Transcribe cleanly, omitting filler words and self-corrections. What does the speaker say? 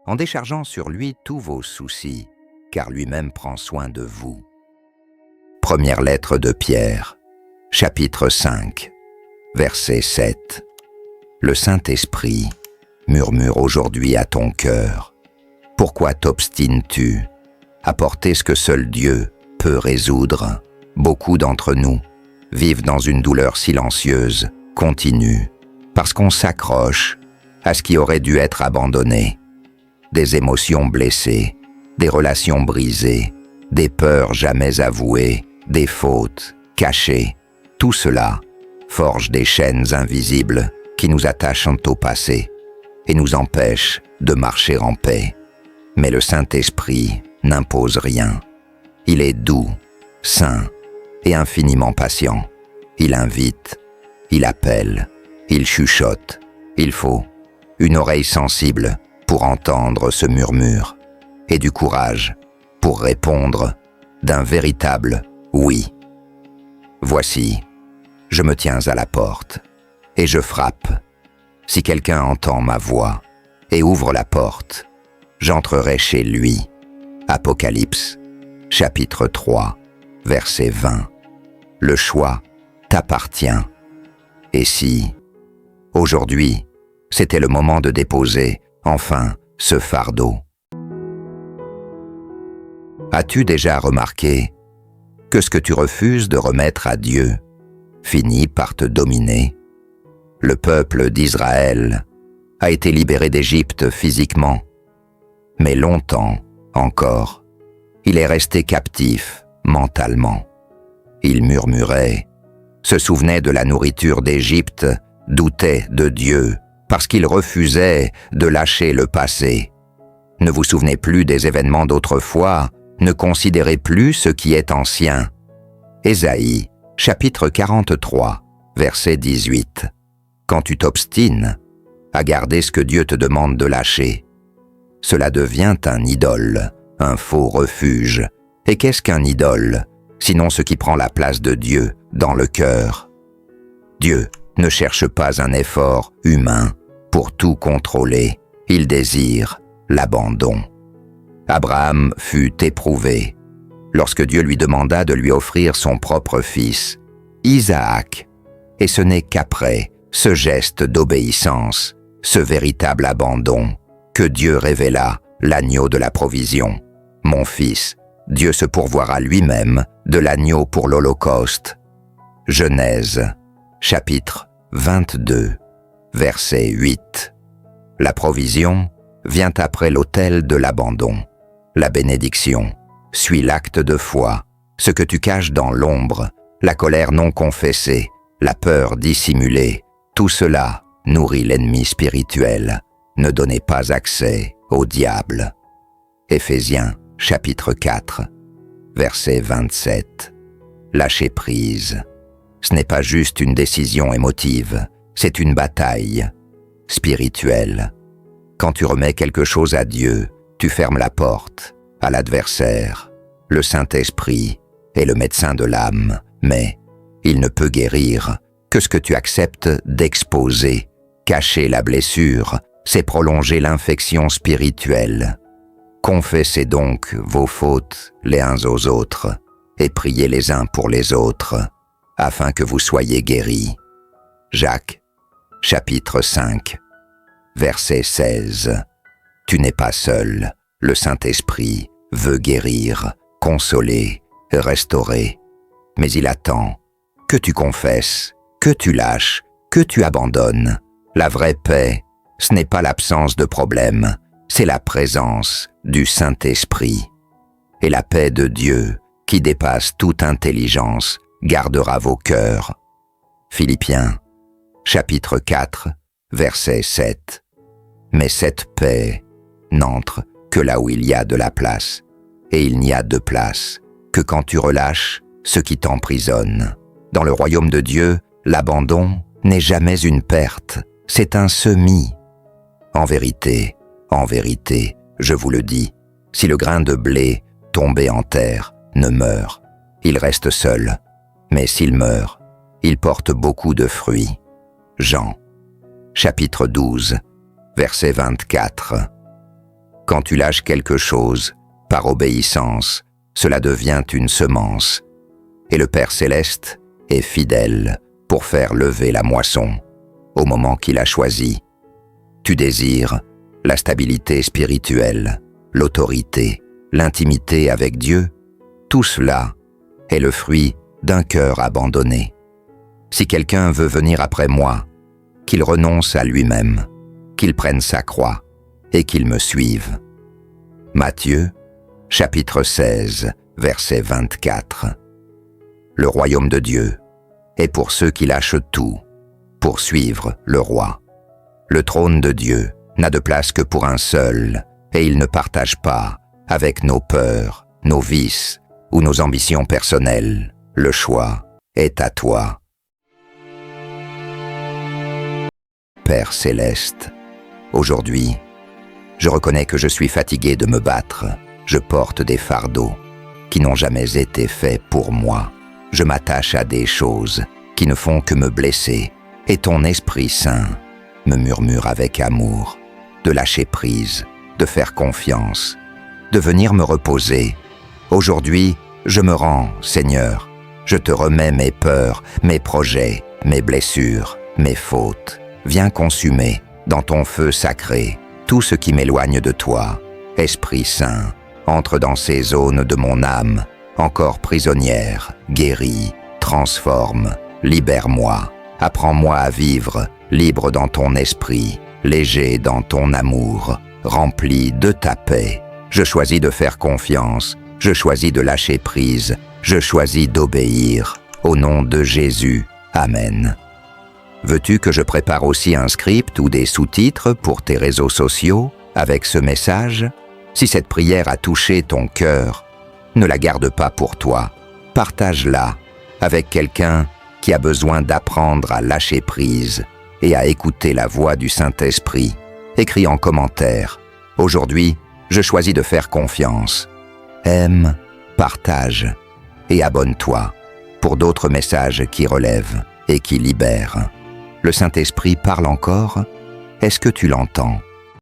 en déchargeant sur lui tous vos soucis, car lui-même prend soin de vous. Première lettre de Pierre, chapitre 5, verset 7. Le Saint-Esprit murmure aujourd'hui à ton cœur. Pourquoi t'obstines-tu à porter ce que seul Dieu peut résoudre? Beaucoup d'entre nous vivent dans une douleur silencieuse, continue, parce qu'on s'accroche à ce qui aurait dû être abandonné. Des émotions blessées, des relations brisées, des peurs jamais avouées, des fautes cachées. Tout cela forge des chaînes invisibles qui nous attachent au passé et nous empêchent de marcher en paix. Mais le Saint-Esprit n'impose rien. Il est doux, saint et infiniment patient. Il invite, il appelle, il chuchote. Il faut une oreille sensible pour entendre ce murmure et du courage pour répondre d'un véritable oui. Voici, je me tiens à la porte et je frappe. Si quelqu'un entend ma voix et ouvre la porte, j'entrerai chez lui. Apocalypse, chapitre 3, verset 20. Le choix t'appartient. Et si, aujourd'hui, c'était le moment de déposer, enfin, ce fardeau? As-tu déjà remarqué que ce que tu refuses de remettre à Dieu finit par te dominer? Le peuple d'Israël a été libéré d'Égypte physiquement, mais longtemps encore, il est resté captif mentalement. Il murmurait, se souvenait de la nourriture d'Égypte, doutait de Dieu, parce qu'il refusait de lâcher le passé. Ne vous souvenez plus des événements d'autrefois, ne considérez plus ce qui est ancien. Ésaïe, chapitre 43, verset 18. Quand tu t'obstines à garder ce que Dieu te demande de lâcher, cela devient un idole, un faux refuge. Et qu'est-ce qu'un idole, sinon ce qui prend la place de Dieu dans le cœur? Dieu ne cherche pas un effort humain pour tout contrôler. Il désire l'abandon. Abraham fut éprouvé lorsque Dieu lui demanda de lui offrir son propre fils, Isaac. Et ce n'est qu'après ce geste d'obéissance, ce véritable abandon, que Dieu révéla l'agneau de la provision. Mon fils, Dieu se pourvoira lui-même de l'agneau pour l'Holocauste. Genèse, chapitre 22, verset 8. La provision vient après l'autel de l'abandon. La bénédiction suit l'acte de foi, ce que tu caches dans l'ombre, la colère non confessée, la peur dissimulée. Tout cela nourrit l'ennemi spirituel. Ne donnez pas accès au diable. Éphésiens, chapitre 4, verset 27. Lâcher prise. Ce n'est pas juste une décision émotive, c'est une bataille spirituelle. Quand tu remets quelque chose à Dieu, tu fermes la porte à l'adversaire. Le Saint-Esprit est le médecin de l'âme, mais il ne peut guérir que ce que tu acceptes d'exposer. Cacher la blessure, c'est prolonger l'infection spirituelle. Confessez donc vos fautes les uns aux autres et priez les uns pour les autres, afin que vous soyez guéris. Jacques, chapitre 5, verset 16. Tu n'es pas seul, le Saint-Esprit veut guérir, consoler, restaurer, mais il attend que tu confesses, que tu lâches, que tu abandonnes. La vraie paix, ce n'est pas l'absence de problème, c'est la présence du Saint-Esprit. Et la paix de Dieu, qui dépasse toute intelligence, gardera vos cœurs. Philippiens, chapitre 4, verset 7. Mais cette paix n'entre que là où il y a de la place, et il n'y a de place que quand tu relâches ce qui t'emprisonne. Dans le royaume de Dieu, l'abandon n'est jamais une perte, c'est un semis. En vérité, je vous le dis, si le grain de blé tombé en terre ne meurt, il reste seul, mais s'il meurt, il porte beaucoup de fruits. Jean, chapitre 12, verset 24. Quand tu lâches quelque chose, par obéissance, cela devient une semence. Et le Père Céleste est fidèle pour faire lever la moisson au moment qu'il a choisi. Tu désires la stabilité spirituelle, l'autorité, l'intimité avec Dieu. Tout cela est le fruit d'un cœur abandonné. Si quelqu'un veut venir après moi, qu'il renonce à lui-même, qu'il prenne sa croix et qu'il me suive. Matthieu, chapitre 16, verset 24. Le royaume de Dieu est pour ceux qui lâchent tout pour suivre le roi. Le trône de Dieu n'a de place que pour un seul, et il ne partage pas avec nos peurs, nos vices ou nos ambitions personnelles. Le choix est à toi. Père Céleste, aujourd'hui, je reconnais que je suis fatigué de me battre. Je porte des fardeaux qui n'ont jamais été faits pour moi. Je m'attache à des choses qui ne font que me blesser, et ton Esprit Saint me murmure avec amour de lâcher prise, de faire confiance, de venir me reposer. Aujourd'hui, je me rends, Seigneur. Je te remets mes peurs, mes projets, mes blessures, mes fautes. Viens consumer, dans ton feu sacré, tout ce qui m'éloigne de toi. Esprit Saint, entre dans ces zones de mon âme, encore prisonnière, guéris, transforme, libère-moi, apprends-moi à vivre, libre dans ton esprit, léger dans ton amour, rempli de ta paix. Je choisis de faire confiance, je choisis de lâcher prise, je choisis d'obéir. Au nom de Jésus, Amen. Veux-tu que je prépare aussi un script ou des sous-titres pour tes réseaux sociaux avec ce message? Si cette prière a touché ton cœur, ne la garde pas pour toi. Partage-la avec quelqu'un qui a besoin d'apprendre à lâcher prise et à écouter la voix du Saint-Esprit. Écris en commentaire. Aujourd'hui, je choisis de faire confiance. Aime, partage et abonne-toi pour d'autres messages qui relèvent et qui libèrent. Le Saint-Esprit parle encore? Est-ce que tu l'entends?